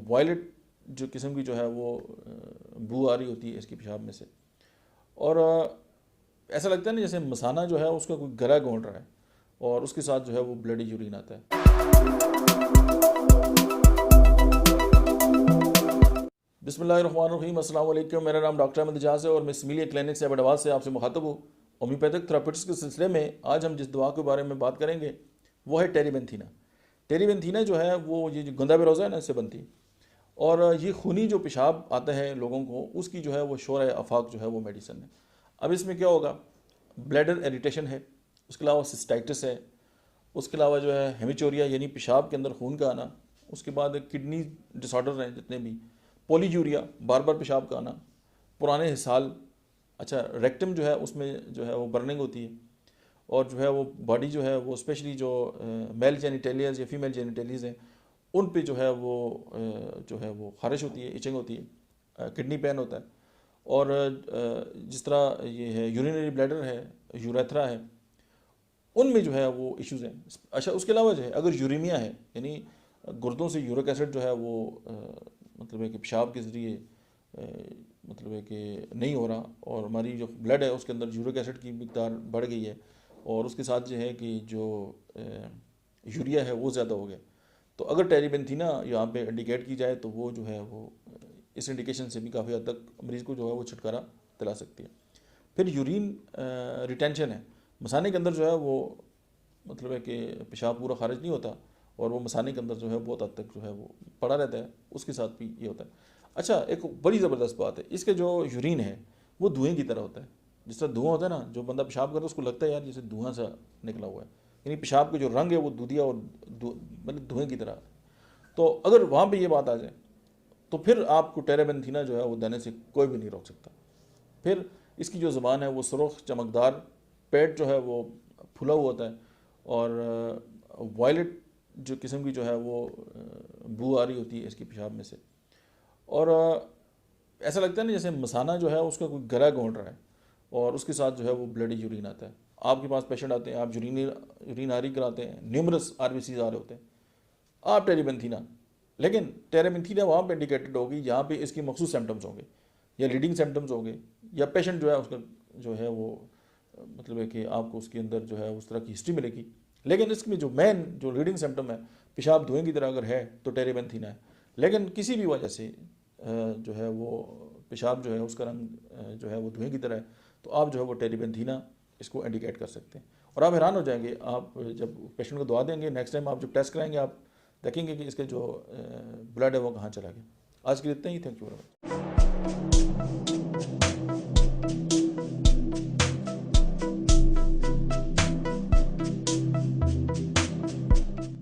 Violet जो किस्म की जो है वो बू आ रही होती है इसकी पेशाब में से। और ऐसा लगता है ना जैसे मसाना जो है उसका कोई गला घोंट रहा है और उसके साथ जो है वो ब्लडी यूरिन आता है। बिस्मिल्लाहिर्रहमानिर्रहीम, अस्सलाम वालेकुम। मेरा नाम डॉक्टर अहमद एजाज है और मैं सिमिलिया क्लिनिक से एबटाबाद से आपसे मुखातब हूँ। होम्योपैथिक थेरापिटिक्स के सिलसिले में आज हम जिस दवा के बारे में बात करेंगे वो है टेरीबेंथीना। टेरीबेंथीना जो है वो ये जो गंदा बेरोज़ा है ना, इससे बनती है और ये खूनी जो पेशाब आता है लोगों को उसकी जो है वो शोर आफाक जो है वो मेडिसिन है। अब इसमें क्या होगा, ब्लैडर इरिटेशन है, उसके अलावा सिस्टाइटिस है, उसके अलावा जो है हेमिचोरिया यानी पेशाब के अंदर खून का आना, उसके बाद किडनी डिसऑर्डर हैं जितने भी, पॉलीयूरिया बार बार पेशाब का आना, पुराने हिसाल, अच्छा रेक्टम जो है उसमें जो है वो बर्निंग होती है और जो है वो बॉडी जो है वो स्पेशली जो मेल जेनिटेलियाज या फीमेल जेनिटेलियाज हैं उन पे जो है वो खारिश होती है, इचिंग होती है, किडनी पेन होता है और जिस तरह ये है यूरिनरी ब्लैडर है, यूरेथ्रा है, उनमें जो है वो इश्यूज़ हैं। अच्छा उसके अलावा जो है अगर यूरीमिया है यानी गुर्दों से यूरिक एसिड जो है वो मतलब है कि पेशाब के ज़रिए मतलब है कि नहीं हो रहा और हमारी जो ब्लड है उसके अंदर यूरिक एसिड की मिकदार बढ़ गई है और उसके साथ जो है कि जो यूरिया है वो ज़्यादा हो गया, तो अगर टेरीबेंथीना यहाँ पे इंडिकेट की जाए तो वो जो है वो इस इंडिकेशन से भी काफ़ी हद तक मरीज़ को जो है वो छुटकारा दिला सकती है। फिर यूरिन रिटेंशन है, मसाने के अंदर जो है वो मतलब है कि पेशाब पूरा खारिज नहीं होता और वो मसाने के अंदर जो है बहुत हद तक जो है वो पड़ा रहता है, उसके साथ भी ये होता है। अच्छा एक बड़ी ज़बरदस्त बात है, इसके जो यूरिन है वो धुएँ की तरह होता है। जिस तरह धुआं होता है ना, जो बंदा पेशाब करता है उसको लगता है यार जैसे धुआं सा निकला हुआ है, यानी पेशाब का जो रंग है वो दूधिया और मतलब धुएँ की तरह। तो अगर वहाँ पे ये बात आ जाए तो फिर आपको टेरेबेंथीना जो है वो देने से कोई भी नहीं रोक सकता। फिर इसकी जो ज़बान है वो सुर्ख चमकदार, पेट जो है वो फुला हुआ होता है और वायलेट जो किस्म की जो है वो बू आ रही होती है इसकी पेशाब में से। और ऐसा लगता है ना जैसे मसाना जो है उसका कोई गला घोंट रहा है और उसके साथ जो है वो ब्लडी यूरिन आता है। आपके पास पेशेंट आते हैं, आप यूरिनरी कराते हैं, न्यूमरस आरबीसीज आ रहे होते हैं, आप टेरीबेंथीना, लेकिन टेरीबेंथीना वहाँ पे इंडिकेटेड होगी जहाँ पे इसकी मखसूस सिम्टम्स होंगे या लीडिंग सिम्टम्स होंगे या पेशेंट जो है उसका जो है वो मतलब है कि आपको उसके अंदर जो है उस तरह की हिस्ट्री मिलेगी। लेकिन इसमें जो मेन जो लीडिंग सिम्टम है पेशाब धुएँ की तरह अगर है तो टेरीबेंथीना है। लेकिन किसी भी वजह से जो है वो पेशाब जो है उसका रंग जो है वो धुएँ की तरह है तो आप जो है वो टेरीबेंथीना इसको इंडिकेट कर सकते हैं। और आप हैरान हो जाएंगे, आप जब पेशेंट को दवा देंगे नेक्स्ट टाइम आप जब टेस्ट कराएंगे आप देखेंगे कि इसके जो ब्लड है वो कहाँ चला गया। आज के लिए इतना ही, थैंक यू वेरी मच।